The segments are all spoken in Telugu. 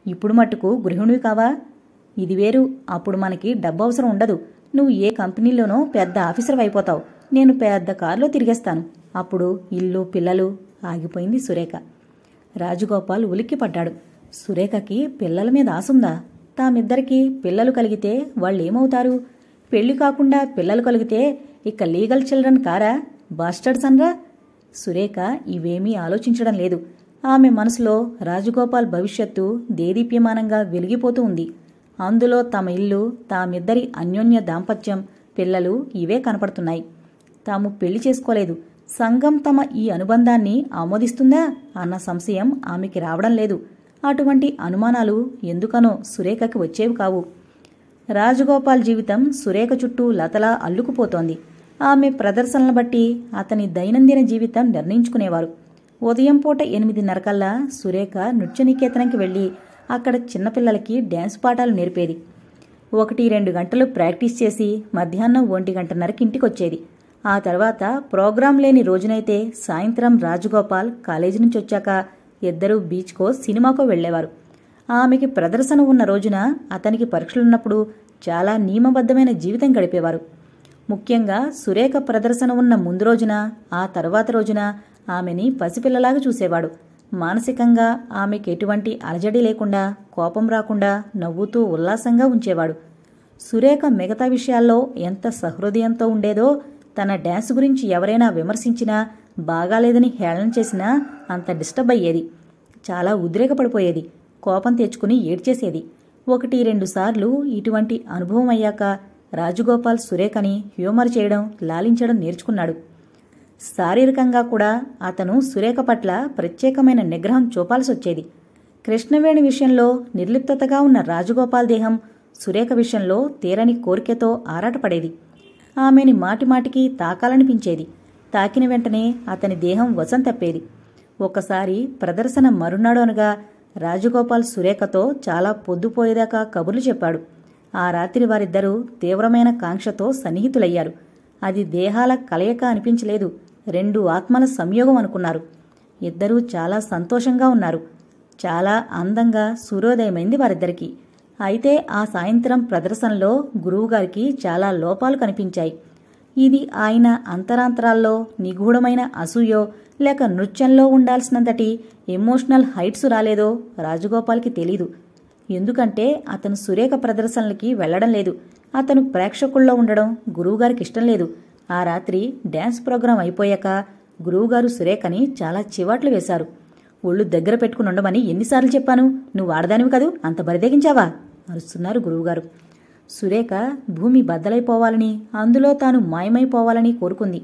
ఇప్పుడు మట్టుకు గృహిణివి కావా? ఇది వేరు. అప్పుడు మనకి డబ్బు అవసరం ఉండదు. నువ్వు ఏ కంపెనీలోనో పెద్ద ఆఫీసర్ అయిపోతావు. నేను పెద్ద కారులో తిరిగేస్తాను. అప్పుడు ఇల్లు పిల్లలు. ఆగిపోయింది సురేఖ. రాజగోపాల్ ఉలిక్కిపడ్డాడు. సురేఖకి పిల్లల మీద ఆసుందా? తామిద్దరికీ పిల్లలు కలిగితే వాళ్ళేమవుతారు? పెళ్లి కాకుండా పిల్లలు కలిగితే ఇక లీగల్ చిల్డ్రన్ కారా? బాస్టర్డ్స్ అనరా? సురేఖ ఇవేమీ ఆలోచించడం లేదు. ఆమె మనసులో రాజగోపాల్ భవిష్యత్తు దేదీప్యమానంగా వెలిగిపోతూ ఉంది. అందులో తమ ఇల్లు, తామిద్దరి అన్యోన్య దాంపత్యం, పిల్లలు ఇవే కనపడుతున్నాయి. తాము పెళ్లి చేసుకోలేదు. సంఘం తమ ఈ అనుబంధాన్ని ఆమోదిస్తుందా అన్న సంశయం ఆమెకి రావడం లేదు. అటువంటి అనుమానాలు ఎందుకనో సురేఖకి వచ్చేవి కావు. రాజగోపాల్ జీవితం సురేఖ చుట్టూ లతలా అల్లుకుపోతోంది. ఆమె ప్రదర్శనలను బట్టి అతని దైనందిన జీవితం నిర్ణయించుకునేవారు. ఉదయం పూట 8:30 కల్లా సురేఖ నృత్యనికేతనంకి వెళ్లి అక్కడ చిన్నపిల్లలకి డ్యాన్స్ పాఠాలు నేర్పేది. 1-2 గంటలు ప్రాక్టీస్ చేసి మధ్యాహ్నం 1:30కి ఇంటికొచ్చేది. ఆ తర్వాత ప్రోగ్రాం లేని రోజునైతే సాయంత్రం రాజగోపాల్ కాలేజీ నుంచి వచ్చాక ఇద్దరూ బీచ్కో సినిమాకో వెళ్లేవారు. ఆమెకి ప్రదర్శన ఉన్న రోజున అతనికి పరీక్షలున్నప్పుడు చాలా నియమబద్ధమైన జీవితం గడిపేవారు. ముఖ్యంగా సురేఖ ప్రదర్శన ఉన్న ముందు రోజున, ఆ తర్వాత రోజున ఆమెని పసిపిల్లలాగా చూసేవాడు. మానసికంగా ఆమెకి ఎటువంటి అలజడి లేకుండా, కోపం రాకుండా నవ్వుతూ ఉల్లాసంగా ఉంచేవాడు. సురేఖ మిగతా విషయాల్లో ఎంత సహృదయంతో ఉండేదో, తన డ్యాన్స్ గురించి ఎవరైనా విమర్శించినా, బాగాలేదని హేళన చేసినా అంత డిస్టర్బ్ అయ్యేది. చాలా ఉద్రేకపడిపోయేది. కోపం తెచ్చుకుని ఏడ్చేసేది. 1-2 సార్లు ఇటువంటి అనుభవం అయ్యాక రాజగోపాల్ సురేఖని హ్యూమర్ చేయడం, లాలించడం నేర్చుకున్నాడు. శారీరకంగా కూడా అతను సురేఖ పట్ల ప్రత్యేకమైన నిగ్రహం చూపాల్సొచ్చేది. కృష్ణవేణి విషయంలో నిర్లిప్తతగా ఉన్న రాజగోపాల్ దేహం సురేఖ విషయంలో తీరని కోరికతో ఆరాటపడేది. ఆమెని మాటిమాటికి తాకాలనిపించేది. తాకిన వెంటనే అతని దేహం వశం తప్పేది. ఒకసారి ప్రదర్శన మరునాడు అనగా రాజగోపాల్ సురేఖతో చాలా పొద్దుపోయేదాకా కబుర్లు చెప్పాడు. ఆ రాత్రి వారిద్దరూ తీవ్రమైన కాంక్షతో సన్నిహితులయ్యారు. అది దేహాల కలయిక అనిపించలేదు. 2 ఆత్మల సంయోగం అనుకున్నారు. ఇద్దరూ చాలా సంతోషంగా ఉన్నారు. చాలా అందంగా సూర్యోదయమైంది వారిద్దరికీ. అయితే ఆ సాయంత్రం ప్రదర్శనలో గురువుగారికి చాలా లోపాలు కనిపించాయి. ఇది ఆయన అంతరాంతరాల్లో నిగూఢమైన అసూయో లేక నృత్యంలో ఉండాల్సినంతటి ఎమోషనల్ హైట్స్ రాలేదో రాజగోపాల్కి తెలీదు. ఎందుకంటే అతను సురేఖ ప్రదర్శనలకి వెళ్లడం లేదు. అతను ప్రేక్షకుల్లో ఉండడం గురువుగారికి ఇష్టం లేదు. ఆ రాత్రి డ్యాన్స్ ప్రోగ్రాం అయిపోయాక గురువుగారు సురేఖని చాలా చివాట్లు వేశారు. ఒళ్ళు దగ్గర పెట్టుకుని ఉండమని ఎన్నిసార్లు చెప్పాను? నువ్వు ఆడదానివి కదూ, అంత బరిదెగించావా అరుస్తున్నారు గురువుగారు. సురేఖ భూమి బద్దలైపోవాలని, అందులో తాను మాయమైపోవాలని కోరుకుంది.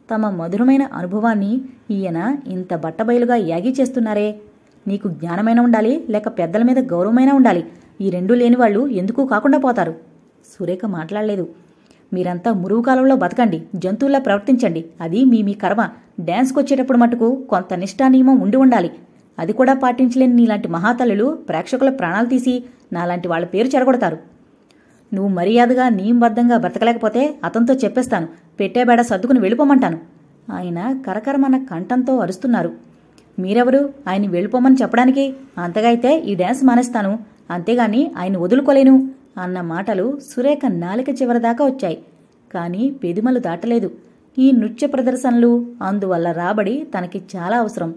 తమ మధురమైన అనుభవాన్ని ఈయన ఇంత బట్టబయలుగా యాగి చేస్తున్నారే. నీకు జ్ఞానమైనా ఉండాలి, లేక పెద్దల మీద గౌరవమైనా ఉండాలి. ఈ రెండూ లేనివాళ్లు ఎందుకు కాకుండా పోతారు? సురేఖ మాట్లాడలేదు. మీరంతా మురుగు కాలంలో బతకండి, జంతువుల్లా ప్రవర్తించండి. అది మీ కర్మ. డ్యాన్స్కొచ్చేటప్పుడు మటుకు కొంత నిష్ఠా నియమం ఉండి ఉండాలి. అది కూడా పాటించలేని నీలాంటి మహాతల్లులు ప్రేక్షకుల ప్రాణాలు తీసి నాలాంటి వాళ్ల పేరు చెడగొడతారు. నువ్వు మర్యాదగా నియమబద్ధంగా బ్రతకలేకపోతే అతనితో చెప్పేస్తాను. పెట్టేబేడ సర్దుకుని వెళ్ళిపోమంటాను. ఆయన కరకరమన్న కంఠంతో అరుస్తున్నారు. మీరెవరు ఆయన వెళ్ళిపోమని చెప్పడానికి? అంతగా అయితే ఈ డ్యాన్స్ మానేస్తాను, అంతేగాని ఆయన వదులుకోలేను అన్న మాటలు సురేఖ నాలిక చివరిదాకా వచ్చాయి. కాని పెదిమలు దాటలేదు. ఈ నృత్య ప్రదర్శనలు, అందువల్ల రాబడి తనకి చాలా అవసరం.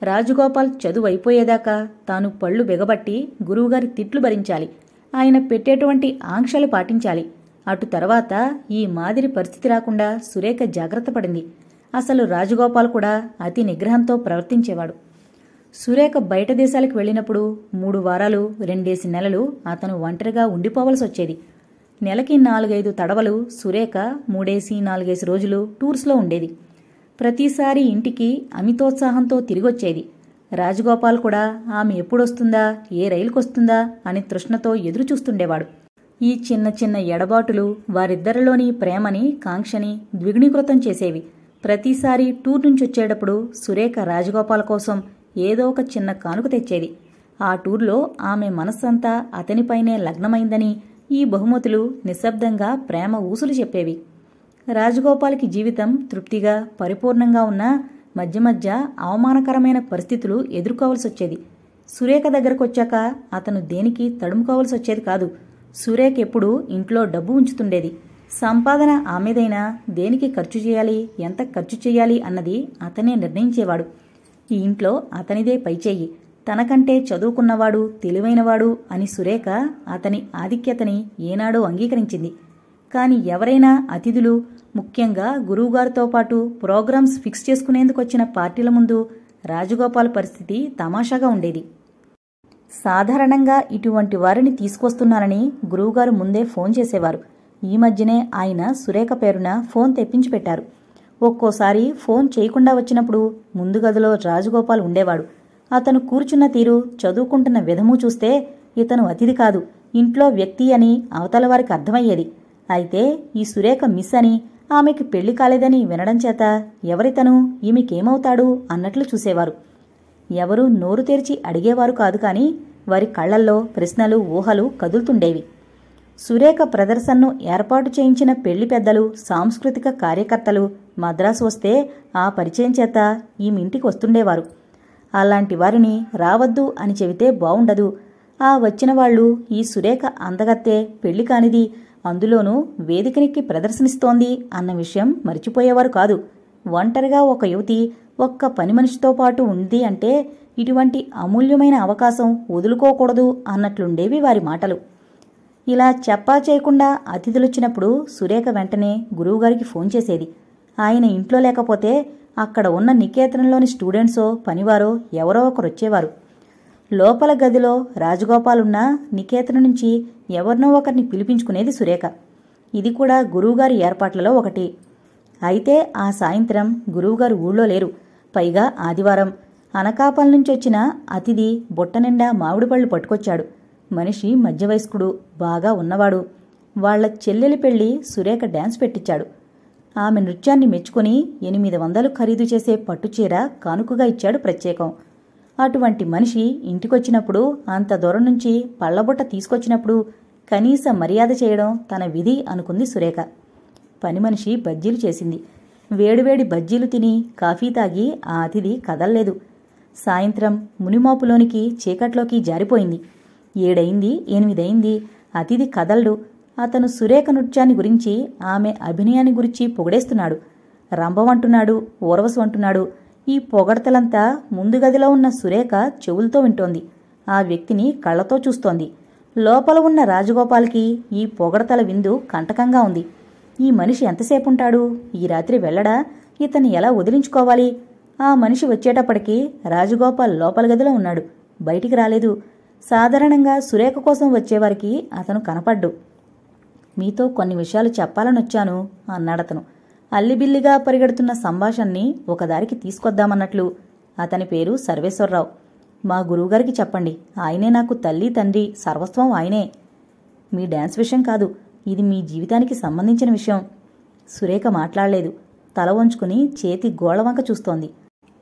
రాజగోపాల్ చదువు అయిపోయేదాకా తాను పళ్ళు బిగబట్టి గురువుగారి తిట్లు భరించాలి. ఆయన పెట్టేటువంటి ఆంక్షలు పాటించాలి. అటు తర్వాత ఈ మాదిరి పరిస్థితి రాకుండా సురేఖ జాగ్రత్త పడింది. అసలు రాజగోపాల్ కూడా అతి నిగ్రహంతో ప్రవర్తించేవాడు. సురేఖ బయట దేశాలకు వెళ్ళినప్పుడు 3 వారాలు 2 నెలలు అతను ఒంటరిగా ఉండిపోవలసొచ్చేది. నెలకి 4-5 తడవలు సురేఖ 3-4 రోజులు టూర్స్లో ఉండేది. ప్రతిసారి ఇంటికి అమితోత్సాహంతో తిరిగొచ్చేది. రాజగోపాల్ కూడా ఆమె ఎప్పుడొస్తుందా, ఏ రైలుకొస్తుందా అని తృష్ణతో ఎదురుచూస్తుండేవాడు. ఈ చిన్న చిన్న ఎడబాటులు వారిద్దరిలోని ప్రేమని, కాంక్షని ద్విగుణీకృతం చేసేవి. ప్రతిసారి టూర్ నుంచొచ్చేటప్పుడు సురేఖ రాజగోపాల్ కోసం ఏదో ఒక చిన్న కానుక తెచ్చేది. ఆ టూర్లో ఆమె మనస్సంతా అతనిపైనే లగ్నమైందని ఈ బహుమతులు నిశ్శబ్దంగా ప్రేమ ఊసులు చెప్పేవి. రాజగోపాల్కి జీవితం తృప్తిగా, పరిపూర్ణంగా ఉన్నా మధ్య మధ్య అవమానకరమైన పరిస్థితులు ఎదుర్కోవలసొచ్చేది. సురేఖ దగ్గరకొచ్చాక అతను దేనికి తడుముకోవాల్సి వచ్చేది కాదు. సురేఖ ఎప్పుడూ ఇంట్లో డబ్బు ఉంచుతుండేది. సంపాదన ఆమెదైనా దేనికి ఖర్చు చేయాలి, ఎంత ఖర్చు చేయాలి అన్నది అతనే నిర్ణయించేవాడు. ఈ ఇంట్లో అతనిదే పైచేయి. తనకంటే చదువుకున్నవాడు, తెలివైనవాడు అని సురేఖ అతని ఆధిక్యతని ఏనాడో అంగీకరించింది. కాని ఎవరైనా అతిథులు, ముఖ్యంగా గురువుగారితో పాటు ప్రోగ్రామ్స్ ఫిక్స్ చేసుకునేందుకొచ్చిన పార్టీల ముందు రాజగోపాల్ పరిస్థితి తమాషాగా ఉండేది. సాధారణంగా ఇటువంటి వారిని తీసుకొస్తున్నానని గురువుగారు ముందే ఫోన్ చేసేవారు. ఈ మధ్యనే ఆయన సురేఖ పేరున ఫోన్ తెప్పించి పెట్టారు. ఒక్కోసారి ఫోన్ చేయకుండా వచ్చినప్పుడు ముందు గదిలో రాజగోపాల్ ఉండేవాడు. అతను కూర్చున్న తీరు, చదువుకుంటున్న విధము చూస్తే ఇతను అతిథి కాదు, ఇంట్లో వ్యక్తి అని అవతల వారికి అర్థమయ్యేది. అయితే ఈ సురేఖ మిస్ అని, ఆమెకి పెళ్లి కాలేదని వినడం చేత ఎవరితను, ఈమెకేమవుతాడు అన్నట్లు చూసేవారు. ఎవరూ నోరు తెరిచి అడిగేవారు కాదు. కాని వారి కళ్లల్లో ప్రశ్నలు, ఊహలు కదులుతుండేవి. సురేఖ ప్రదర్శనను ఏర్పాటు చేయించిన పెళ్లి పెద్దలు, సాంస్కృతిక కార్యకర్తలు మద్రాసు వస్తే ఆ పరిచయం చేత ఈమింటికి వస్తుండేవారు. అలాంటి వారిని రావద్దు అని చెబితే బావుండదు. ఆ వచ్చిన వాళ్లు ఈ సురేఖ అందగత్తే, పెళ్లి కానిది, అందులోనూ వేదికనికి ప్రదర్శనిస్తోంది అన్న విషయం మరిచిపోయేవారు కాదు. ఒంటరిగా ఒక యువతి ఒక్క పని మనిషితో పాటు ఉంది అంటే ఇటువంటి అమూల్యమైన అవకాశం వదులుకోకూడదు అన్నట్లుండేవి వారి మాటలు. ఇలా చెప్పా చేయకుండా అతిథులొచ్చినప్పుడు సురేఖ వెంటనే గురువుగారికి ఫోన్ చేసేది. ఆయన ఇంట్లో లేకపోతే అక్కడ ఉన్న నికేతనంలోని స్టూడెంట్సో, పనివారో ఎవరో ఒకరొచ్చేవారు. లోపల గదిలో రాజగోపాలున్నా నికేతనం నుంచి ఎవరినో ఒకరిని పిలిపించుకునేది సురేఖ. ఇది కూడా గురువుగారి ఏర్పాట్లలో ఒకటి. అయితే ఆ సాయంత్రం గురువుగారు ఊళ్ళో లేరు. పైగా ఆదివారం. అనకాపల్ నుంచొచ్చిన అతిథి బుట్టనిండా మామిడిపళ్ళు పట్టుకొచ్చాడు. మనిషి మధ్యవయస్కుడు, బాగా ఉన్నవాడు. వాళ్ల చెల్లెలి పెళ్లి సురేఖ డాన్స్ పెట్టించాడు. ఆమె నృత్యాన్ని మెచ్చుకుని 800 ఖరీదు చేసే పట్టుచీర కానుకగా ఇచ్చాడు ప్రత్యేకం. అటువంటి మనిషి ఇంటికొచ్చినప్పుడు, అంత దూరం నుంచి పళ్లబుట్ట తీసుకొచ్చినప్పుడు కనీస మర్యాద చేయడం తన విధి అనుకుంది సురేఖ. పని మనిషి బజ్జీలు చేసింది. వేడివేడి బజ్జీలు తిని కాఫీ తాగి ఆ అతిథి కదల్లేదు. సాయంత్రం మునిమోపులోనికి చీకట్లోకి జారిపోయింది. 7 అయింది, 8 అయింది. అతిథి కదల్డు. అతను సురేఖ నృత్యాన్ని గురించి, ఆమె అభినయాన్ని గురించి పొగిడేస్తున్నాడు. రంభమంటున్నాడు, ఊర్వశి అంటున్నాడు. ఈ పొగడతలంతా ముందు గదిలో ఉన్న సురేఖ చెవులతో వింటోంది. ఆ వ్యక్తిని కళ్లతో చూస్తోంది. లోపల ఉన్న రాజగోపాల్కి ఈ పొగడతల విందు కంటకంగా ఉంది. ఈ మనిషి ఎంతసేపుంటాడు? ఈ రాత్రి వెళ్ళడా? ఇతన్ని ఎలా వదిలించుకోవాలి? ఆ మనిషి వచ్చేటప్పటికి రాజగోపాల్ లోపల గదిలో ఉన్నాడు. బయటికి రాలేదు. సాధారణంగా సురేఖ కోసం వచ్చేవారికి అతను కనపడ్డు. మీతో కొన్ని విషయాలు చెప్పాలనొచ్చాను అన్నాడతను. అల్లిబిల్లిగా పరిగెడుతున్న సంభాషణని ఒకదారికి తీసుకొద్దామన్నట్లు. అతని పేరు సర్వేశ్వరరావు. మా గురువుగారికి చెప్పండి. ఆయనే నాకు తల్లి, తండ్రి, సర్వస్వం ఆయనే. మీ డాన్స్ విషయం కాదు, ఇది మీ జీవితానికి సంబంధించిన విషయం. సురేఖ మాట్లాడలేదు. తల వంచుకుని చేతి గోళ్లవంక చూస్తోంది.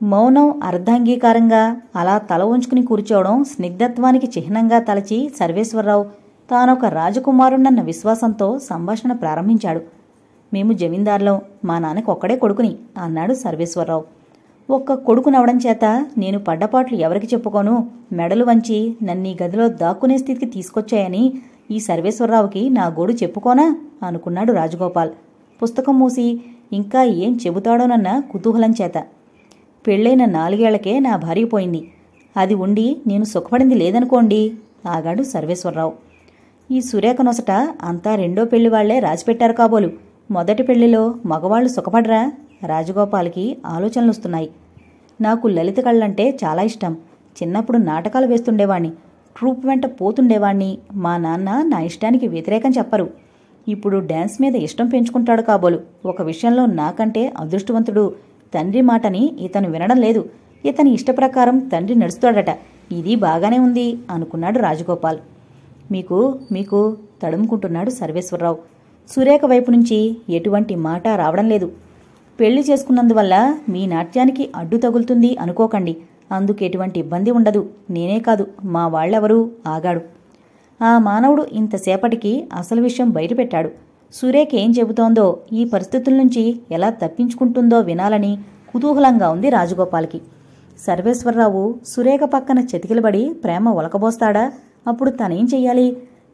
మౌనం అర్ధాంగీకారంగా అలా తల వంచుకుని కూర్చోవడం స్నిగ్ధత్వానికి చిహ్నంగా తలచి సర్వేశ్వరరావు తానొక రాజకుమారుణ్ణన్న విశ్వాసంతో సంభాషణ ప్రారంభించాడు. మేము జమీందార్లం, మా నాన్నకు ఒక్కడే కొడుకుని అన్నాడు సర్వేశ్వరరావు. ఒక్క కొడుకునవడం చేత నేను పడ్డపాట్లు ఎవరికి చెప్పుకోను? మెడలు వంచి నన్నీ గదిలో దాక్కునే స్థితికి తీసుకొచ్చాయని ఈ సర్వేశ్వరరావుకి నా గోడు చెప్పుకోనా అనుకున్నాడు రాజగోపాల్. పుస్తకం మూసి ఇంకా ఏం చెబుతాడోనన్న కుతూహలం చేత. పెళ్లైన 4 ఏళ్లకే నా భార్య పోయింది. అది ఉండి నేను సుఖపడింది లేదనుకోండి ఆగాడు సర్వేశ్వరరావు. ఈ సురేఖ నొసట అంతా రెండో పెళ్లి వాళ్లే రాసిపెట్టారు కాబోలు. మొదటి పెళ్లిలో మగవాళ్లు సుఖపడరా? రాజగోపాల్కి ఆలోచనలొస్తున్నాయి. నాకు లలిత కళ్ళంటే చాలా ఇష్టం. చిన్నప్పుడు నాటకాలు వేస్తుండేవాణ్ణి, ట్రూప్ వెంట పోతుండేవాణ్ణి. మా నాన్న నా ఇష్టానికి వ్యతిరేకం చెప్పరు. ఇప్పుడు డాన్స్ మీద ఇష్టం పెంచుకుంటాడు కాబోలు. ఒక విషయంలో నాకంటే అదృష్టవంతుడు. తండ్రి మాటని ఇతను వినడం లేదు. ఇతని ఇష్టప్రకారం తండ్రి నడుస్తాడట. ఇది బాగానే ఉంది అనుకున్నాడు రాజగోపాల్. మీకు తడుముకుంటున్నాడు సర్వేశ్వరరావు. సురేఖ వైపు నుంచి ఎటువంటి మాట రావడం లేదు. పెళ్లి చేసుకున్నందువల్ల మీ నాట్యానికి అడ్డు తగులుతుంది అనుకోకండి. అందుకెటువంటి ఇబ్బంది ఉండదు. నేనే కాదు, మా వాళ్లెవరూ ఆగాడు. ఆ మానవుడు ఇంతసేపటికి అసలు విషయం బయటపెట్టాడు. సురేఖ ఏం చెబుతోందో, ఈ పరిస్థితుల నుంచి ఎలా తప్పించుకుంటుందో వినాలని కుతూహలంగా ఉంది రాజగోపాల్కి. సర్వేశ్వరరావు సురేఖ పక్కన చతికిలబడి ప్రేమ ఒలకబోస్తాడా? అప్పుడు తనేం చెయ్యాలి?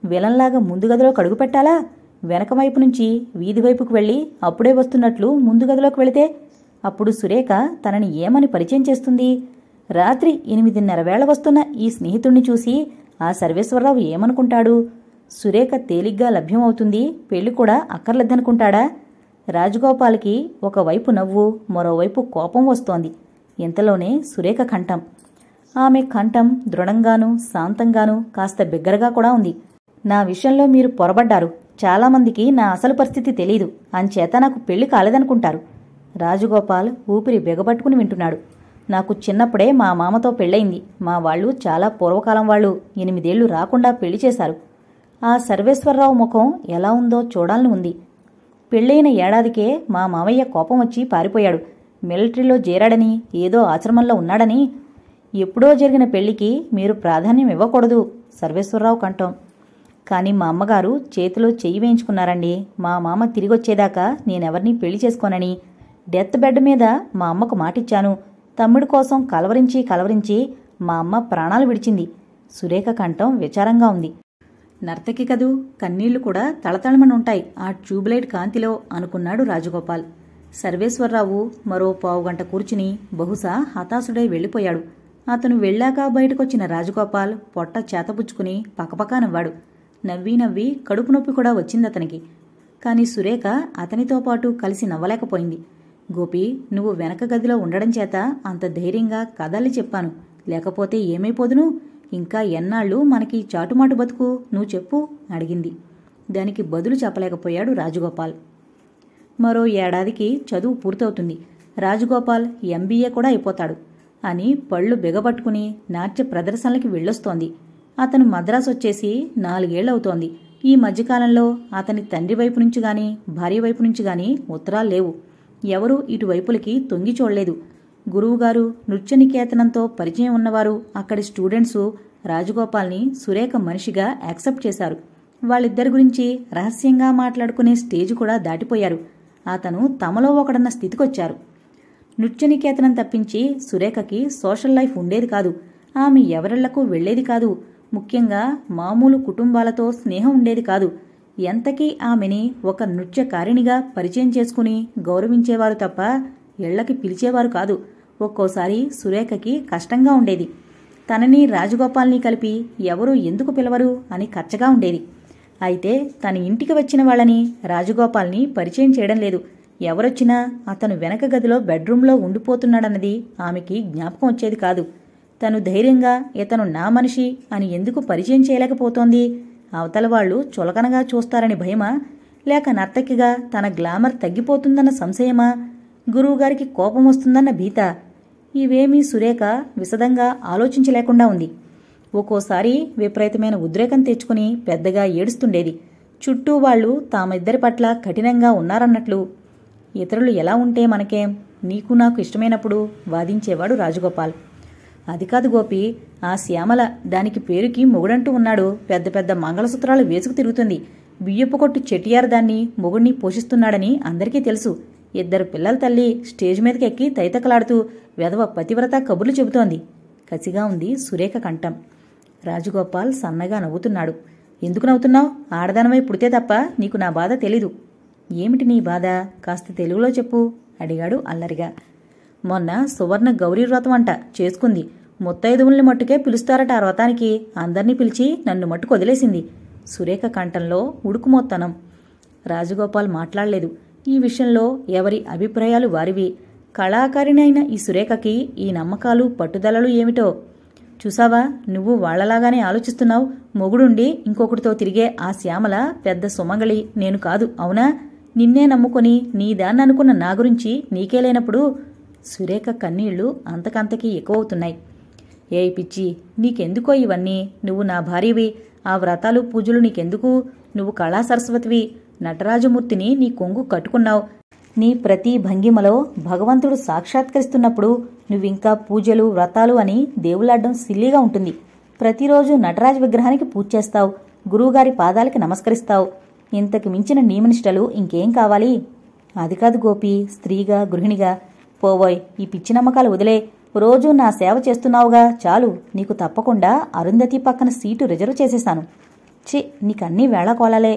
విలన్లాగా ముందు గదిలో కడుగు పెట్టాలా? వెనక వైపు నుంచి వీధి వైపుకు వెళ్ళి అప్పుడే వస్తున్నట్లు ముందు గదిలోకి వెళితే అప్పుడు సురేఖ తనని ఏమని పరిచయం చేస్తుంది? రాత్రి 8:30 వేళ వస్తున్న ఈ స్నేహితుణ్ణి చూసి ఆ సర్వేశ్వరరావు ఏమనుకుంటాడు? సురేఖ తేలిగ్గా లభ్యమవుతుంది, పెళ్లి కూడా అక్కర్లేదనుకుంటాడా? రాజగోపాల్కి ఒకవైపు నవ్వు, మరోవైపు కోపం వస్తోంది. ఇంతలోనే సురేఖ కంఠం. ఆమె కంఠం దృఢంగానూ శాంతంగానూ కాస్త బిగ్గరగా కూడా ఉంది. నా విషయంలో మీరు పొరబడ్డారు. చాలామందికి నా అసలు పరిస్థితి తెలీదు, అంచేత నాకు పెళ్లి కాలేదనుకుంటారు. రాజగోపాల్ ఊపిరి బిగబట్టుకుని వింటున్నాడు. నాకు చిన్నప్పుడే మా మామతో పెళ్ళయింది. మా వాళ్ళు చాలా పూర్వకాలం వాళ్ళు. 8 ఏళ్లు రాకుండా పెళ్లి చేశారు. ఆ సర్వేశ్వరరావు ముఖం ఎలా ఉందో చూడాలని ఉంది. పెళ్ళైన ఏడాదికే మా మామయ్య కోపం వచ్చి పారిపోయాడు. మిలిటరీలో చేరాడని, ఏదో ఆశ్రమంలో ఉన్నాడని. ఎప్పుడో జరిగిన పెళ్లికి మీరు ప్రాధాన్యం ఇవ్వకూడదు. సర్వేశ్వరరావు కంఠం. కానీ మా అమ్మగారు చేతిలో చెయ్యి వేయించుకున్నారండి. మా మామ తిరిగొచ్చేదాకా నేనెవర్నీ పెళ్లి చేసుకోనని. డెత్ బెడ్ మీద మా అమ్మకు మాటిచ్చాను. తమ్ముడి కోసం కలవరించి మా అమ్మ ప్రాణాలు విడిచింది. సురేఖ కంఠం విచారంగా ఉంది. నర్తకి కదూ, కన్నీళ్లు కూడా తళతళమనుంటాయి ఆ ట్యూబ్లైట్ కాంతిలో అనుకున్నాడు రాజగోపాల్. సర్వేశ్వరరావు మరో పావుగంట కూర్చుని బహుశా హతాశుడై వెళ్లిపోయాడు. అతను వెళ్ళాక బయటకొచ్చిన రాజగోపాల్ పొట్ట చేతపుచ్చుకుని పకపకా నవ్వాడు. నవ్వి కడుపు నొప్పి కూడా వచ్చిందతనికి. కాని సురేఖ అతనితో పాటు కలిసి నవ్వలేకపోయింది. గోపి, నువ్వు వెనక గదిలో ఉండడం చేత అంత ధైర్యంగా కథల్ని చెప్పాను. లేకపోతే ఏమైపోదును? ఇంకా ఎన్నాళ్ళు మనకి చాటుమాటు బతుకు? నువ్వు చెప్పు అడిగింది. దానికి బదులు చెప్పలేకపోయాడు రాజగోపాల్. మరో ఏడాదికి చదువు పూర్తవుతుంది. రాజగోపాల్ MBA కూడా అయిపోతాడు అని పళ్ళు బిగబట్టుకుని నాట్య ప్రదర్శనలకి వెళ్ళొస్తోంది. అతను మద్రాసు వచ్చేసి 4 ఏళ్లవుతోంది. ఈ మధ్యకాలంలో అతని తండ్రి వైపు నుంచి గాని భార్య వైపు నుంచి గాని ఉత్తరాలు లేవు. ఎవరూ ఇటువైపులకి తొంగి చూడలేదు. గురువుగారు, నృత్యనికేతనంతో పరిచయం ఉన్నవారు, అక్కడి స్టూడెంట్సు రాజగోపాల్ని సురేఖ మనిషిగా యాక్సెప్ట్ చేశారు. వాళ్ళిద్దరి గురించి రహస్యంగా మాట్లాడుకునే స్టేజ్ కూడా దాటిపోయారు. అతను తమలో ఒకడన్న స్థితికొచ్చారు. నృత్యనికేతనం తప్పించి సురేఖకి సోషల్ లైఫ్ ఉండేది కాదు. ఆమె ఎవరిళ్లకు వెళ్లేది కాదు. ముఖ్యంగా మామూలు కుటుంబాలతో స్నేహం ఉండేది కాదు. ఎంతకీ ఆమెని ఒక నృత్యకారిణిగా పరిచయం చేసుకుని గౌరవించేవారు తప్ప ఇళ్లకి పిలిచేవారు కాదు. ఒక్కోసారి సురేఖకి కష్టంగా ఉండేది. తనని రాజగోపాల్ని కలిపి ఎవరూ ఎందుకు పిలవరు అని కచ్చగా ఉండేది. అయితే తన ఇంటికి వచ్చిన వాళ్ళని రాజగోపాల్ని పరిచయం చేయడం లేదు. ఎవరొచ్చినా అతను వెనక గదిలో బెడ్రూంలో ఉండిపోతున్నాడన్నది ఆమెకి జ్ఞాపకం వచ్చేది కాదు. తను ధైర్యంగా ఇతను నా మనిషి అని ఎందుకు పరిచయం చేయలేకపోతోంది? అవతల వాళ్లు చులకనగా చూస్తారని భయమా? లేక నర్తకిగా తన గ్లామర్ తగ్గిపోతుందన్న సంశయమా? గురువుగారికి కోపం వస్తుందన్న భీత? ఇవేమీ సురేఖ విశదంగా ఆలోచించలేకుండా ఉంది. ఒక్కోసారి విపరీతమైన ఉద్రేకం తెచ్చుకుని పెద్దగా ఏడుస్తుండేది. చుట్టూ వాళ్లు తామిద్దరి పట్ల కఠినంగా ఉన్నారన్నట్లు. ఇతరులు ఎలా ఉంటే మనకేం, నీకు నాకు ఇష్టమైనప్పుడు వాదించేవాడు రాజగోపాల్. అది కాదు గోపి, ఆ శ్యామల, దానికి పేరుకి మొగుడంటూ ఉన్నాడు. పెద్ద పెద్ద మంగళసూత్రాలు వేసుకు తిరుగుతుంది. బియ్యపు కొట్టు చెట్టియారు దాన్ని మొగుడిని పోషిస్తున్నాడని అందరికీ తెలుసు. 2 పిల్లల తల్లి స్టేజ్ మీదకి ఎక్కి తైతకలాడుతూ వెధవ పతివ్రత కబుర్లు చెబుతోంది. కసిగా ఉంది సురేఖ కంఠం. రాజగోపాల్ సన్నగా నవ్వుతున్నాడు. ఎందుకు నవ్వుతున్నావు? ఆడదానమై పుడితే తప్ప నీకు నా బాధ తెలీదు. ఏమిటి నీ బాధ? కాస్త తెలుగులో చెప్పు అడిగాడు అల్లరిగా. మొన్న సువర్ణ గౌరీ వ్రతం అంట చేసుకుంది. ముత్తైదువుల్ని మట్టుకే పిలుస్తారట ఆ వ్రతానికి. అందర్నీ పిలిచి నన్ను మట్టుకు వదిలేసింది. సురేఖ కంఠంలో ఉడుకుమోత్తనం. రాజగోపాల్ మాట్లాడలేదు. ఈ విషయంలో ఎవరి అభిప్రాయాలు వారివి. కళాకారిణి అయిన ఈ సురేఖకి ఈ నమ్మకాలు పట్టుదలలు ఏమిటో. చూసావా, నువ్వు వాళ్లలాగానే ఆలోచిస్తున్నావు. మొగుడుండి ఇంకొకటితో తిరిగే ఆ శ్యామల పెద్ద సుమంగళి, నేను కాదు, అవునా? నిన్నే నమ్ముకుని నీదాన్ననుకున్న నా గురించి నీకే లేనప్పుడు. సురేఖ కన్నీళ్లు అంతకంతకీ ఎక్కువవుతున్నాయి. ఏయ్ పిచ్చి, నీకెందుకో ఇవన్నీ? నువ్వు నా భార్యవి. ఆ వ్రతాలు పూజలు నీకెందుకు? నువ్వు కళా సరస్వతివి. నటరాజమూర్తిని నీ కొంగు కట్టుకున్నావు. నీ ప్రతి భంగిమలో భగవంతుడు సాక్షాత్కరిస్తున్నప్పుడు నువ్వింకా పూజలు వ్రతాలు అని దేవులాడ్డం సిల్లీగా ఉంటుంది. ప్రతిరోజు నటరాజ విగ్రహానికి పూజ చేస్తావు. గురువుగారి పాదాలకి నమస్కరిస్తావు. ఇంతకు మించిన నియమనిష్టలు ఇంకేం కావాలి? అది కాదు గోపి, స్త్రీగా గృహిణిగా. పోవోయ్, ఈ పిచ్చి నమ్మకాలు వదిలే. రోజూ నా సేవ చేస్తున్నావుగా, చాలు. నీకు తప్పకుండా అరుంధతి పక్కన సీటు రిజర్వ్ చేసేశాను. ఛీ, నీకన్నీ వేళాకోలాలే.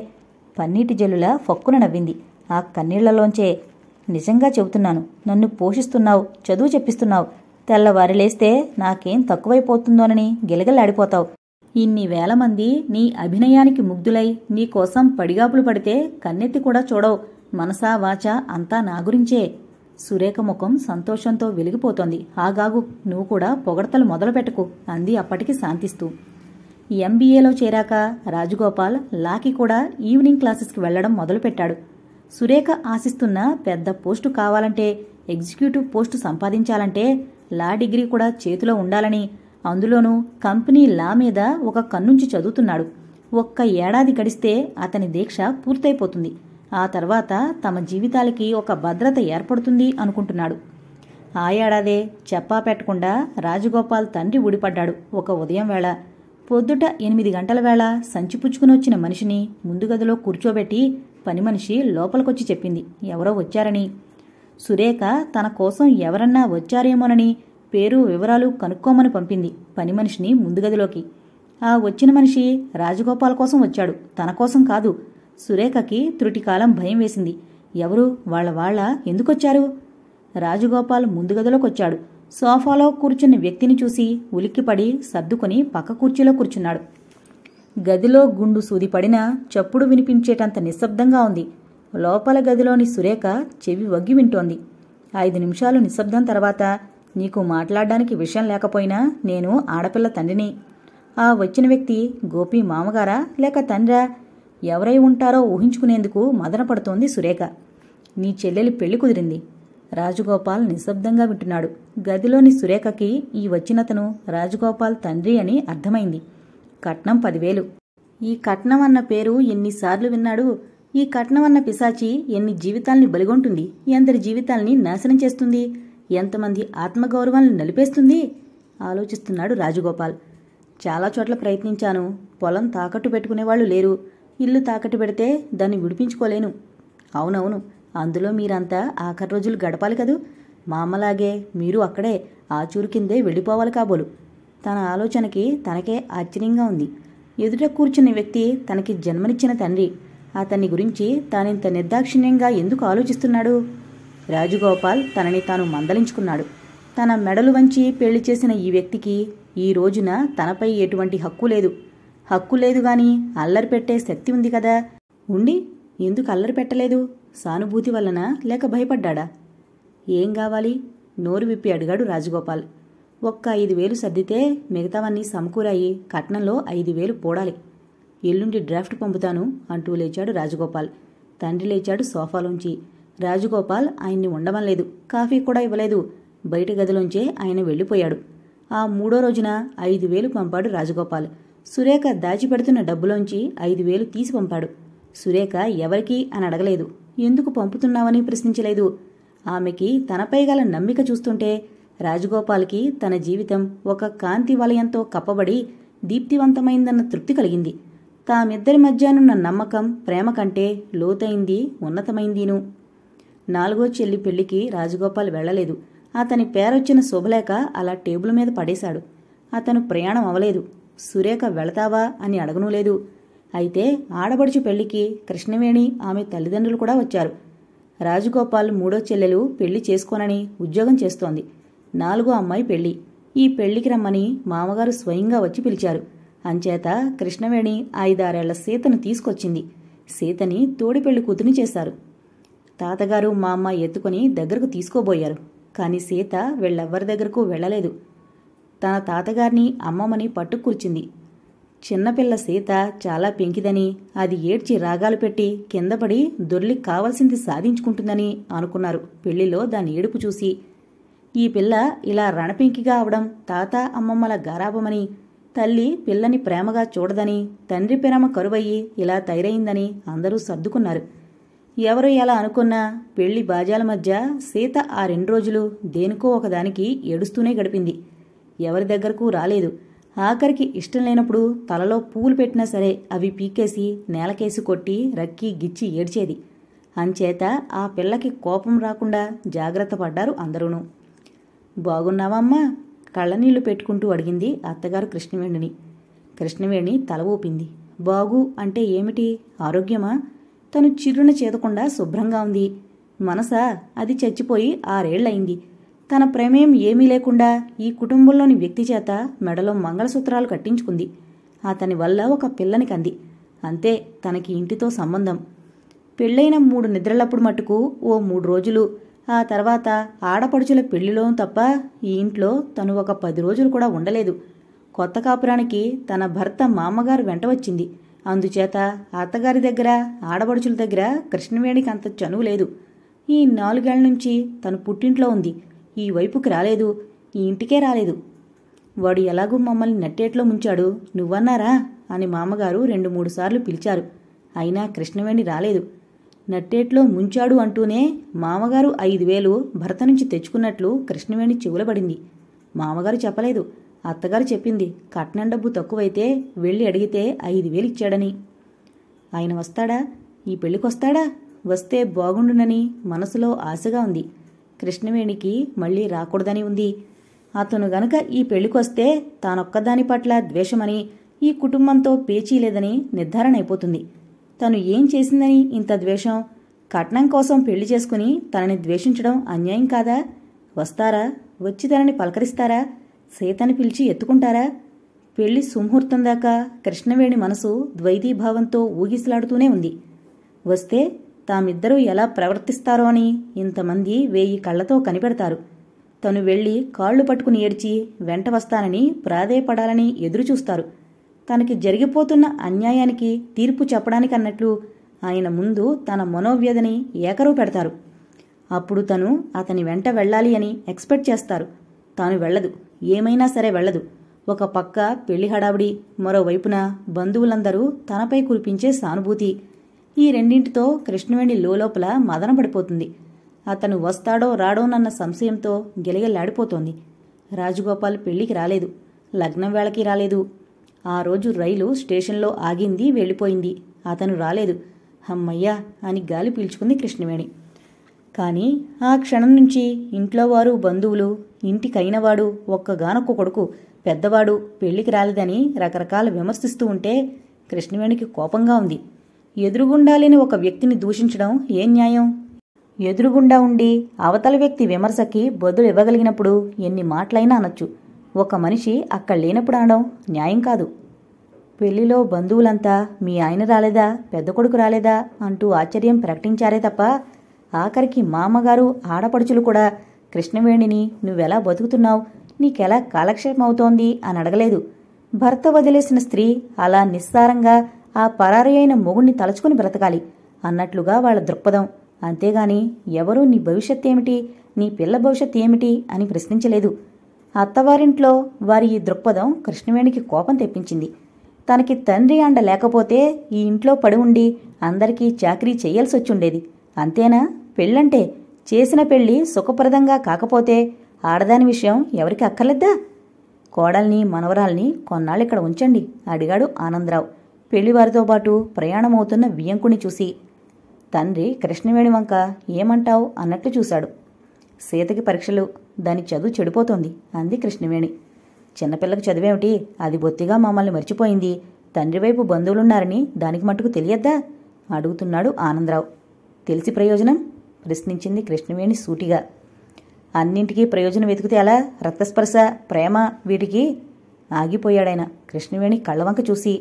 పన్నీటి జల్లుల ఫక్కున నవ్వింది ఆ కన్నీళ్లలోంచే. నిజంగా చెబుతున్నాను, నన్ను పోషిస్తున్నావు, చదువు చెప్పిస్తున్నావు. తెల్లవారి లేస్తే నాకేం తక్కువైపోతుందోనని గిలగిలాడిపోతావు. ఇన్ని వేల మంది నీ అభినయానికి ముగ్ధులై నీకోసం పడిగాపులు పడితే కన్నెత్తి కూడా చూడవు. మనసా వాచా అంతా నా గురించే. సురేఖ ముఖం సంతోషంతో వెలిగిపోతోంది. ఆగాగు, నువ్వు కూడా పొగడతలు మొదలుపెట్టకు అంది అప్పటికి శాంతిస్తూ. ఎంబీఏలో చేరాక రాజగోపాల్ లాకి కూడా ఈవినింగ్ క్లాసెస్కి వెళ్లడం మొదలుపెట్టాడు. సురేఖ ఆశిస్తున్న పెద్ద పోస్టు కావాలంటే, ఎగ్జిక్యూటివ్ పోస్టు సంపాదించాలంటే లా డిగ్రీ కూడా చేతిలో ఉండాలని, అందులోనూ కంపెనీ లా మీద ఒక కన్నుంచి చదువుతున్నాడు. ఒక్క ఏడాది గడిస్తే అతని దీక్ష పూర్తయిపోతుంది. ఆ తర్వాత తమ జీవితాలకి ఒక భద్రత ఏర్పడుతుంది అనుకుంటున్నాడు. ఆ ఏడాదే చెప్పా పెట్టకుండా రాజగోపాల్ తండ్రి ఊడిపడ్డాడు. ఒక ఉదయం వేళ పొద్దుట 8 గంటల వేళ సంచిపుచ్చుకుని వచ్చిన మనిషిని ముందు గదిలో కూర్చోబెట్టి పని మనిషి లోపలికొచ్చి చెప్పింది ఎవరో వచ్చారని. సురేఖ తన కోసం ఎవరన్నా వచ్చారేమోనని పేరు వివరాలు కనుక్కోమని పంపింది పని మనిషిని ముందు గదిలోకి. ఆ వచ్చిన మనిషి రాజగోపాల్ కోసం వచ్చాడు, తన కోసం కాదు. సురేఖకి త్రుటికాలం భయం వేసింది. ఎవరు? వాళ్ళ ఎందుకొచ్చారు? రాజగోపాల్ ముందు గదిలోకొచ్చాడు. సోఫాలో కూర్చున్న వ్యక్తిని చూసి ఉలిక్కిపడి సర్దుకుని పక్క కుర్చీలో కూర్చున్నాడు. గదిలో గుండు సూది పడినా చప్పుడు వినిపించేటంత నిశ్శబ్దంగా ఉంది. లోపల గదిలోని సురేఖ చెవి వగ్గి వింటోంది. 5 నిమిషాలు నిశ్శబ్దం తర్వాత, నీకు మాట్లాడడానికి విషయం లేకపోయినా నేను ఆడపిల్ల తండ్రిని. ఆ వచ్చిన వ్యక్తి గోపి మామగారా లేక తండ్రా? ఎవరై ఉంటారో ఊహించుకునేందుకు మదనపడుతోంది సురేఖ. నీ చెల్లెలి పెళ్లి కుదిరింది. రాజగోపాల్ నిశ్శబ్దంగా వింటున్నాడు. గదిలోని సురేఖకి ఈ వచ్చినతను రాజగోపాల్ తండ్రి అని అర్థమైంది. కట్నం 10,000. ఈ కట్నం అన్న పేరు ఎన్నిసార్లు విన్నాడు. ఈ కట్నం అన్న పిశాచి ఎన్ని జీవితాల్ని బలిగొంటుంది, ఎందరి జీవితాల్ని నాశనం చేస్తుంది, ఎంతమంది ఆత్మగౌరవాన్ని నలిపేస్తుంది ఆలోచిస్తున్నాడు రాజగోపాల్. చాలా చోట్ల ప్రయత్నించాను. పొలం తాకట్టు పెట్టుకునేవాళ్లు లేరు. ఇల్లు తాకట్టు పెడితే దాన్ని విడిపించుకోలేను. అవునవును, అందులో మీరంతా ఆఖరి రోజులు గడపాలి కదూ. మా అమ్మలాగే మీరు అక్కడే ఆచూరు కిందే వెళ్ళిపోవాలి కాబోలు. తన ఆలోచనకి తనకే ఆశ్చర్యంగా ఉంది. ఎదుట కూర్చున్న వ్యక్తి తనకి జన్మనిచ్చిన తండ్రి. అతన్ని గురించి తానింత నిర్దాక్షిణ్యంగా ఎందుకు ఆలోచిస్తున్నాడు? రాజగోపాల్ తనని తాను మందలించుకున్నాడు. తన మెడలు వంచి పెళ్లి చేసిన ఈ వ్యక్తికి ఈ రోజున తనపై ఎటువంటి హక్కు లేదు. హక్కు లేదు గాని అల్లరి పెట్టే శక్తి ఉంది కదా. ఉండి ఎందుకు అల్లరి పెట్టలేదు? సానుభూతి వల్లనా లేక భయపడ్డా? ఏం కావాలి? నోరు విప్పి అడిగాడు రాజగోపాల్. ఒక్క 5,000 సర్దితే మిగతావన్నీ సమకూరాయి. కట్నంలో 5,000 పోడాలి. ఎల్లుండి డ్రాఫ్ట్ పంపుతాను అంటూ లేచాడు రాజగోపాల్. తండ్రి లేచాడు సోఫాలోంచి. రాజగోపాల్ ఆయన్ని ఉండమనలేదు, కాఫీ కూడా ఇవ్వలేదు. బయట గదిలోంచే ఆయన వెళ్ళిపోయాడు. ఆ 3వ రోజున 5,000 పంపాడు రాజగోపాల్. సురేఖ దాచిపెడుతున్న డబ్బులోంచి 5,000 తీసి పంపాడు. సురేఖ ఎవరికి అని అడగలేదు, ఎందుకు పంపుతున్నావని ప్రశ్నించలేదు. ఆమెకి తనపై గల నమ్మిక చూస్తుంటే రాజగోపాల్కి తన జీవితం ఒక కాంతి వలయంతో కప్పబడి దీప్తివంతమైందన్న తృప్తి కలిగింది. తామిద్దరి మధ్యనున్న నమ్మకం ప్రేమ కంటే లోతైంది, ఉన్నతమైందీను. 4వ చెల్లి పెళ్లికి రాజగోపాల్ వెళ్లలేదు. అతని పేరొచ్చిన శుభలేఖ అలా టేబుల్ మీద పడేశాడు. అతను ప్రయాణం అవలేదు. సురేఖ వెళతావా అని అడగనూలేదు. అయితే ఆడబడుచు పెళ్లికి కృష్ణవేణి ఆమె తల్లిదండ్రులు కూడా వచ్చారు. రాజగోపాల్ 3వ చెల్లెలు పెళ్లి చేసుకోనని ఉద్యోగం చేస్తోంది. 4వ అమ్మాయి పెళ్లి. ఈ పెళ్లికి రమ్మని మామగారు స్వయంగా వచ్చి పిలిచారు. అంచేత కృష్ణవేణి 5-6 ఏళ్ల సీతను తీసుకొచ్చింది. సీతని తోడి పెళ్లి కూతుని చేశారు. తాతగారు మా అమ్మ ఎత్తుకుని దగ్గరకు తీసుకోబోయారు. కాని సీత వీళ్ళెవ్వరి దగ్గరకు వెళ్లలేదు. తన తాతగారిని అమ్మమ్మని పట్టుకూర్చింది. చిన్నపిల్ల సీత చాలా పెంకిదని, అది ఏడ్చి రాగాలు పెట్టి కిందపడి దొర్లి కావలసింది సాధించుకుంటుందని అనుకున్నారు పెళ్లిలో దాని ఏడుపు చూసి. ఈ పిల్ల ఇలా రణపెంకిగా అవడం తాత అమ్మమ్మల గారాబమని, తల్లి పిల్లని ప్రేమగా చూడదని, తండ్రి ప్రేమ కరువయ్యి ఇలా తయారైందని అందరూ సర్దుకున్నారు. ఎవరు ఎలా అనుకున్నా పెళ్లి బాజాల మధ్య సీత ఆ 2 రోజులు దేనికో ఒకదానికి ఏడుస్తూనే గడిపింది. ఎవరి దగ్గరకు రాలేదు. ఆఖరికి ఇష్టం లేనప్పుడు తలలో పూలు పెట్టినా సరే అవి పీకేసి నేలకేసి కొట్టి రక్కి గిచ్చి ఏడ్చేది. అంచేత ఆ పిల్లకి కోపం రాకుండా జాగ్రత్త పడ్డారు అందరూను. బాగున్నావమ్మా? కళ్ళనీళ్లు పెట్టుకుంటూ అడిగింది అత్తగారు కృష్ణవేణిని. కృష్ణవేణి తల ఊపింది. బాగు అంటే ఏమిటి? ఆరోగ్యమా? తను చిరున చేదకుండా శుభ్రంగా ఉంది. మనసా? అది చచ్చిపోయి 6 ఏళ్లయింది. తన ప్రమేయం ఏమీ లేకుండా ఈ కుటుంబంలోని వ్యక్తి చేత మెడలో మంగళసూత్రాలు కట్టించుకుంది. అతని వల్ల ఒక పిల్లని కంది. అంతే తనకి ఇంటితో సంబంధం. పెళ్ళైన 3 నిద్రలప్పుడు మట్టుకు ఓ 3 రోజులు, ఆ తర్వాత ఆడపడుచుల పెళ్లిలోనూ తప్ప ఈ ఇంట్లో తను ఒక 10 రోజులు కూడా ఉండలేదు. కొత్త కాపురానికి తన భర్త మామగారు వెంట వచ్చింది. అందుచేత అత్తగారి దగ్గర, ఆడపడుచుల దగ్గర కృష్ణవేణికి అంత చనువు లేదు. ఈ 4 ఏళ్ల నుంచి తను పుట్టింట్లో ఉంది. ఈ వైపుకి రాలేదు, ఈ ఇంటికే రాలేదు. వాడు ఎలాగూ మమ్మల్ని నట్టేట్లో ముంచాడు, నువ్వన్నారా అని మామగారు 2-3 సార్లు పిలిచారు. అయినా కృష్ణవేణి రాలేదు. నట్టేట్లో ముంచాడు అంటూనే మామగారు 5,000 భర్త నుంచి తెచ్చుకున్నట్లు కృష్ణవేణి చెవులబడింది. మామగారు చెప్పలేదు, అత్తగారు చెప్పింది. కట్నం డబ్బు తక్కువైతే వెళ్ళి అడిగితే 5,000 ఇచ్చాడని. ఆయన వస్తాడా? ఈ పెళ్లికొస్తాడా? వస్తే బాగుండునని మనసులో ఆశగా ఉంది. కృష్ణవేణికి మళ్లీ రాకూడదని ఉంది. అతను గనక ఈ పెళ్లికొస్తే తానొక్కదాని పట్ల ద్వేషమని, ఈ కుటుంబంతో పేచీ లేదని నిర్ధారణ అయిపోతుంది. తను ఏం చేసిందని ఇంత ద్వేషం? కట్నం కోసం పెళ్లి చేసుకుని తనని ద్వేషించడం అన్యాయం కాదా? వస్తారా? వచ్చి తనని పలకరిస్తారా? సీతని పిలిచి ఎత్తుకుంటారా? పెళ్లి సుముహూర్తం దాకా కృష్ణవేణి మనసు ద్వైతీభావంతో ఊగిసలాడుతూనే ఉంది. వస్తే తామిద్దరూ ఎలా ప్రవర్తిస్తారో అని ఇంతమంది 1000 కళ్లతో కనిపెడతారు. తను వెళ్లి కాళ్లు పట్టుకుని ఏడ్చి వెంట వస్తానని ప్రాధేయపడాలని ఎదురుచూస్తారు. తనకి జరిగిపోతున్న అన్యాయానికి తీర్పు చెప్పడానికన్నట్లు ఆయన ముందు తన మనోవ్యధని ఏకరువు పెడతారు. అప్పుడు తను అతని వెంట వెళ్ళాలి అని ఎక్స్పెక్ట్ చేస్తారు. తాను వెళ్ళదు, ఏమైనా సరే వెళ్ళదు. ఒక పక్క పెళ్లి హడావిడి, మరోవైపున బంధువులందరూ తనపై కురిపించే సానుభూతి. ఈ రెండింటితో కృష్ణవేణి లోపల మదన పడిపోతుంది. అతను వస్తాడో రాడోనన్న సంశయంతో గిలగిల్లాడిపోతోంది. రాజగోపాల్ పెళ్లికి రాలేదు, లగ్నం వేళకి రాలేదు. ఆ రోజు రైలు స్టేషన్లో ఆగింది, వెళ్ళిపోయింది. అతను రాలేదు. హమ్మయ్యా అని గాలి పీల్చుకుంది కృష్ణవేణి. కాని ఆ క్షణం నుంచి ఇంట్లో వారు, బంధువులు, ఇంటికైనవాడు, ఒక్కగానొక్క కొడుకు, పెద్దవాడు పెళ్లికి రాలేదని రకరకాల విమర్శిస్తూ ఉంటే కృష్ణవేణికి కోపంగా ఉంది. ఎదురుగుండాలేని ఒక వ్యక్తిని దూషించడం ఏం న్యాయం? ఎదురుగుండా ఉండి అవతల వ్యక్తి విమర్శకి బదులు ఇవ్వగలిగినప్పుడు ఎన్ని మాటలైనా అనొచ్చు. ఒక మనిషి అక్కడ లేనప్పుడు అనడం న్యాయం కాదు. పెళ్లిలో బంధువులంతా మీ ఆయన రాలేదా, పెద్ద కొడుకు రాలేదా అంటూ ఆశ్చర్యం ప్రకటించారే తప్ప ఆఖరికి మామగారు, ఆడపడుచులు కూడా కృష్ణవేణిని నువ్వెలా బతుకుతున్నావు, నీకెలా కాలక్షేపం అవుతోంది అని అడగలేదు. భర్త వదిలేసిన స్త్రీ అలా నిస్సారంగా ఆ పరారి అయిన మొగుణ్ణి తలుచుకుని బ్రతకాలి అన్నట్లుగా వాళ్ల దృక్పథం. అంతేగాని ఎవరూ నీ భవిష్యత్ ఏమిటి, నీ పిల్ల భవిష్యత్ ఏమిటి అని ప్రశ్నించలేదు. అత్తవారింట్లో వారి ఈ దృక్పథం కృష్ణవేణికి కోపం తెప్పించింది. తనకి తండ్రి అండ లేకపోతే ఈ ఇంట్లో పడి ఉండి అందరికీ చాకరీ చెయ్యాల్సొచ్చుండేది. అంతేనా? పెళ్ళంటే చేసిన పెళ్లి సుఖప్రదంగా కాకపోతే ఆడదాని విషయం ఎవరికి అక్కర్లేద్దా? కోడల్ని, మనవరాల్ని కొన్నాళ్ళిక్కడ ఉంచండి అడిగాడు ఆనందరావు పెళ్లివారితో పాటు ప్రయాణమవుతున్న వియ్యంకుని చూసి. తండ్రి కృష్ణవేణి వంక ఏమంటావు అన్నట్టు చూశాడు. సీతకి పరీక్షలు, దాని చదువు చెడిపోతోంది అంది కృష్ణవేణి. చిన్నపిల్లకి చదివేమిటి, అది బొత్తిగా మమ్మల్ని మర్చిపోయింది. తండ్రి వైపు బంధువులున్నారని దానికి మట్టుకు తెలియద్దా అడుగుతున్నాడు ఆనందరావు. తెలిసి ప్రయోజనం? ప్రశ్నించింది కృష్ణవేణి సూటిగా. అన్నింటికీ ప్రయోజనం వెతికితే అలా? రక్తస్పర్శ, ప్రేమ వీటికి ఆగిపోయాడాయన కృష్ణవేణి కళ్ళవంక చూసి.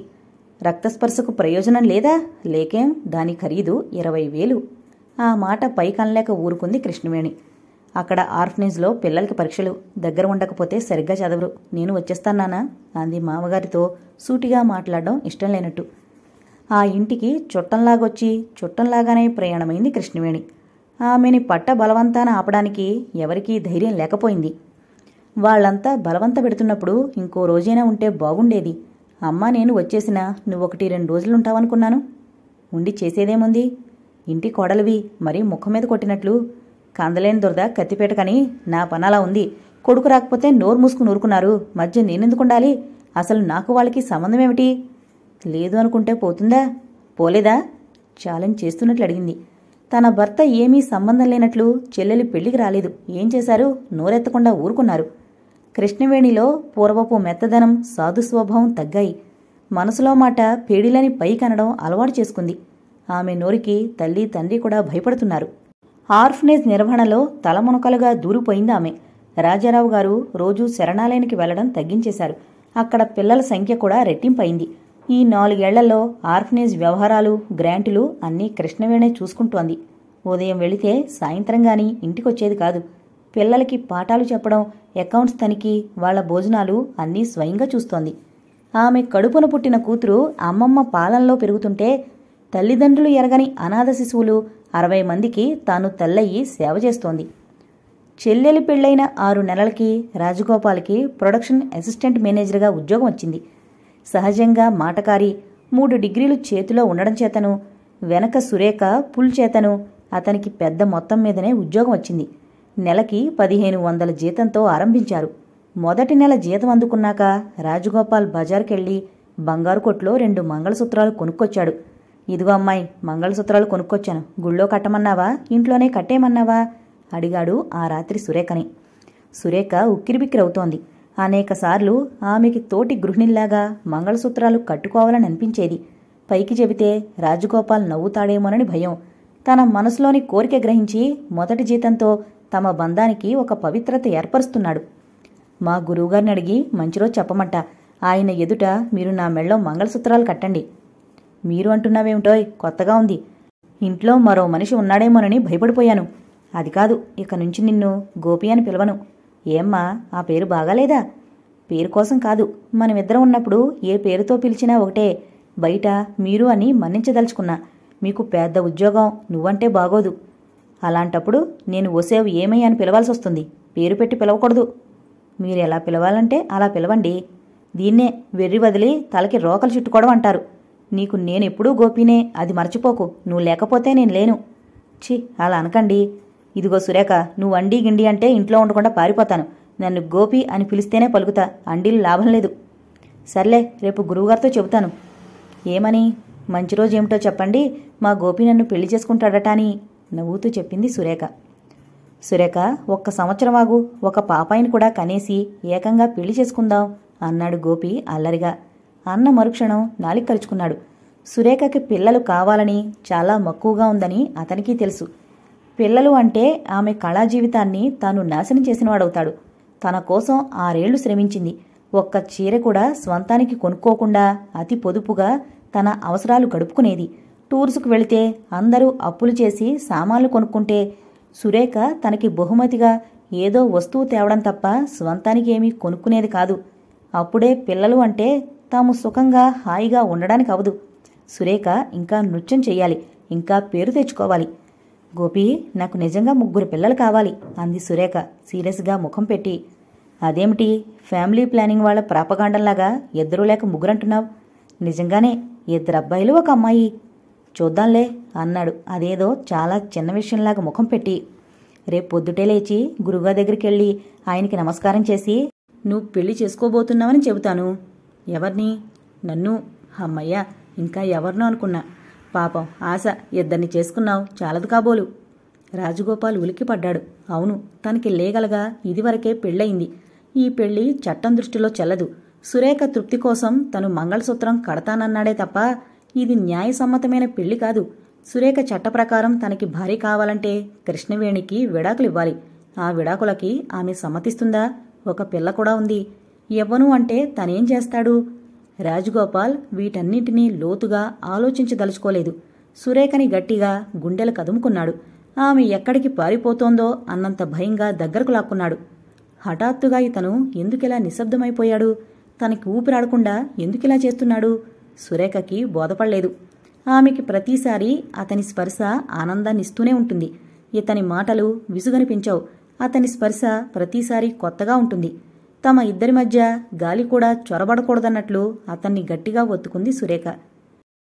రక్తస్పర్శకు ప్రయోజనం లేదా? లేకేం, దాని ఖరీదు 20,000. ఆ మాట పైకనలేక ఊరుకుంది కృష్ణవేణి. అక్కడ ఆర్ఫనేజ్లో పిల్లలకి పరీక్షలు, దగ్గర ఉండకపోతే సరిగ్గా చదవరు, నేను వచ్చేస్తానానా అంది మామగారితో సూటిగా మాట్లాడడం ఇష్టం లేనట్టు. ఆ ఇంటికి చుట్టంలాగొచ్చి చుట్టంలాగానే ప్రయాణమైంది కృష్ణవేణి. ఆమెని పట్ట బలవంతాన ఆపడానికి ఎవరికీ ధైర్యం లేకపోయింది. వాళ్లంతా బలవంత పెడుతున్నప్పుడు ఇంకో రోజైనా ఉంటే బాగుండేది. అమ్మా నేను వచ్చేసినా నువ్వు1-2 రోజులుంటావనుకున్నాను. ఉండి చేసేదేముంది? ఇంటి కోడలివి, మరీ ముఖం మీద కొట్టినట్లు. కందలేని దురద కత్తిపేట కని నా పనలా ఉంది. కొడుకు రాకపోతే నోరు మూసుకుని ఊరుకున్నారు, మధ్య నేనెందుకుండాలి? అసలు నాకు వాళ్ళకి సంబంధమేమిటి? లేదు అనుకుంటే పోతుందా? పోలేదా? ఛాలెంజ్ చేస్తున్నట్లు అడిగింది. తన భర్త ఏమీ సంబంధం లేనట్లు చెల్లెలి పెళ్లికి రాలేదు. ఏం చేశారు? నోరెత్తకుండా ఊరుకున్నారు. కృష్ణవేణిలో పూర్వపు మెత్తదనం, సాధు స్వభావం తగ్గాయి. మనసులో మాట పేడిలని పైకనడం అలవాటు చేసుకుంది. ఆమె నోరికి తల్లి తండ్రి కూడా భయపడుతున్నారు. ఆర్ఫనేజ్ నిర్వహణలో తలమునకలుగా దూరిపోయింది ఆమె. రాజారావు గారు రోజూ శరణాలయానికి వెళ్లడం తగ్గించేశారు. అక్కడ పిల్లల సంఖ్య కూడా రెట్టింపయింది. ఈ 4 ఏళ్లలో ఆర్ఫనేజ్ వ్యవహారాలు, గ్రాంటులు అన్నీ కృష్ణవేణే చూసుకుంటోంది. ఉదయం వెళితే సాయంత్రం గాని ఇంటికొచ్చేది కాదు. పిల్లలకి పాఠాలు చెప్పడం, అకౌంట్స్ తనిఖీ, వాళ్ల భోజనాలు అన్నీ స్వయంగా చూస్తోంది. ఆమె కడుపున పుట్టిన కూతురు అమ్మమ్మ పాలనలో పెరుగుతుంటే తల్లిదండ్రులు ఎరగని అనాథ శిశువులు 60 మందికి తాను తల్లయ్యి సేవ చేస్తోంది. చెల్లెలి పెళ్లైన 6 నెలలకి రాజగోపాల్కి ప్రొడక్షన్ అసిస్టెంట్ మేనేజర్గా ఉద్యోగం వచ్చింది. సహజంగా మాటకారి, 3 డిగ్రీలు చేతిలో ఉండడం చేతను, వెనక సురేఖ పుల్ చేతను అతనికి పెద్ద మొత్తం మీదనే ఉద్యోగం వచ్చింది. నెలకి 1500 జీతంతో ఆరంభించారు. మొదటి నెల జీతం అందుకున్నాక రాజగోపాల్ బజార్కెళ్ళి బంగారు కొట్లో 2 మంగళసూత్రాలు కొనుక్కొచ్చాడు. ఇదిగో అమ్మాయి, మంగళసూత్రాలు కొనుక్కొచ్చాను. గుళ్ళో కట్టమన్నావా, ఇంట్లోనే కట్టేమన్నావా అడిగాడు ఆ రాత్రి సురేఖని. సురేఖ ఉక్కిరిబిక్కిరవుతోంది. అనేకసార్లు ఆమెకి తోటి గృహిణిల్లాగా మంగళసూత్రాలు కట్టుకోవాలని అనిపించేది. పైకి చెబితే రాజగోపాల్ నవ్వుతాడేమోనని భయం. తన మనసులోని కోరిక గ్రహించి మొదటి జీతంతో తమ బంధానికి ఒక పవిత్రత ఏర్పరుస్తున్నాడు. మా గురువుగారిని అడిగి మంచిరోజు చెప్పమంట. ఆయన ఎదుట మీరు నా మెళ్ళో మంగళసూత్రాలు కట్టండి. మీరు అంటున్నావేమిటోయ్, కొత్తగా ఉంది. ఇంట్లో మరో మనిషి ఉన్నాడేమోనని భయపడిపోయాను. అది కాదు, ఇక నుంచి నిన్ను గోపి అని పిలవను. ఏమ్మా, ఆ పేరు బాగాలేదా? పేరు కోసం కాదు, మనమిద్దరం ఉన్నప్పుడు ఏ పేరుతో పిలిచినా ఒకటే. బయట మీరు అని మన్నించదలుచుకున్నా. మీకు పెద్ద ఉద్యోగం, నువ్వంటే బాగోదు. అలాంటప్పుడు నేను ఒసేవ్ ఏమై అని పిలవాల్సి వస్తుంది. పేరు పెట్టి పిలవకూడదు. మీరెలా పిలవాలంటే అలా పిలవండి. దీన్నే వెర్రి వదిలి తలకి రోకలు చుట్టుకోవడం అంటారు. నీకు నేనెప్పుడూ గోపినే, అది మర్చిపోకు. నువ్వు లేకపోతే నేను లేను. ఛీ, అలా అనకండి. ఇదిగో సురేఖ, నువ్వు అండీ గిండి అంటే ఇంట్లో ఉండకుండా పారిపోతాను. నన్ను గోపి అని పిలిస్తేనే పలుకుతా. అండీలు లాభం లేదు. సర్లే, రేపు గురువుగారితో చెబుతాను. ఏమని? మంచి రోజు ఏమిటో చెప్పండి, మా గోపి నన్ను పెళ్లి చేసుకుంటాడట అని నవ్వుతూ చెప్పింది సురేఖ. సురేఖ, 1 సంవత్సరం ఆగు, ఒక పాపాయిని కూడా కనేసి ఏకంగా పెళ్లి చేసుకుందాం అన్నాడు గోపి అల్లరిగా. అన్న మరుక్షణం నాలిక కరుచుకున్నాడు. సురేఖకి పిల్లలు కావాలని చాలా మక్కువగా ఉందని అతనికి తెలుసు. పిల్లలు అంటే ఆమె కళా జీవితాన్ని తాను నాశనం చేసినవాడవుతాడు. తన కోసం 6 ఏళ్లు శ్రమించింది. 1 చీర కూడా స్వంతానికి కొనుక్కోకుండా అతి పొదుపుగా తన అవసరాలు గడుపుకునేది. టూర్స్కు వెళితే అందరూ అప్పులు చేసి సామాన్లు కొనుక్కుంటే సురేఖ తనకి బహుమతిగా ఏదో వస్తువు తేవడం తప్ప స్వంతానికి ఏమీ కొనుక్కునేది కాదు. అప్పుడే పిల్లలు అంటే తాము సుఖంగా హాయిగా ఉండడానికి అవదు. సురేఖ ఇంకా నృత్యం చెయ్యాలి, ఇంకా పేరు తెచ్చుకోవాలి. గోపి, నాకు నిజంగా 3 పిల్లలు కావాలి అంది సురేఖ సీరియస్గా ముఖం పెట్టి. అదేమిటి, ఫ్యామిలీ ప్లానింగ్ వాళ్ళ ప్రాపగాండంలాగా 2 లేక 3 అంటున్నావు? నిజంగానే 2 అబ్బాయిలు 1 అమ్మాయి. చూద్దాంలే అన్నాడు అదేదో చాలా చిన్న విషయంలాగా ముఖం పెట్టి. రేపు పొద్దుటే లేచి గురువుగారి దగ్గరికెళ్ళి ఆయనకి నమస్కారం చేసి నువ్వు పెళ్లి చేసుకోబోతున్నావని చెబుతాను. ఎవరిని? నన్ను. అమ్మయ్యా, ఇంకా ఎవరినో అనుకున్నా. పాపం ఆశ, 2 చేసుకున్నావు, చాలదు కాబోలు. రాజగోపాల్ ఉలిక్కిపడ్డాడు. అవును, తనకి లేగలగా ఇదివరకే పెళ్ళయింది. ఈ పెళ్లి చట్టం దృష్టిలో చెల్లదు. సురేఖ తృప్తి కోసం తను మంగళసూత్రం కడతానన్నాడే తప్ప ఇది న్యాయసమ్మతమైన పెళ్లి కాదు. సురేఖ చట్ట ప్రకారం తనకి భార్య కావాలంటే కృష్ణవేణికి విడాకులివ్వాలి. ఆ విడాకులకి ఆమె సమ్మతిస్తుందా? 1 పిల్ల కూడా ఉంది. ఎవ్వను అంటే తనేం చేస్తాడు? రాజగోపాల్ వీటన్నింటినీ లోతుగా ఆలోచించదలుచుకోలేదు. సురేఖని గట్టిగా గుండెలు కదుముకున్నాడు. ఆమె ఎక్కడికి పారిపోతోందో అన్నంత భయంగా దగ్గరకు లాక్కున్నాడు. హఠాత్తుగా ఇతను ఎందుకిలా నిశ్శబ్దమైపోయాడు? తనకి ఊపిరాడకుండా ఎందుకిలా చేస్తున్నాడు? సురేఖకి బోధపడలేదు. ఆమెకి ప్రతిసారి అతని స్పర్శ ఆనందాన్నిస్తూనే ఉంటుంది. ఇతని మాటలు విసుగనిపించవు. అతని స్పర్శ ప్రతిసారి కొత్తగా ఉంటుంది. తమ ఇద్దరి మధ్య గాలి కూడా చొరబడకూడదన్నట్లు అతన్ని గట్టిగా ఒత్తుకుంది సురేఖ.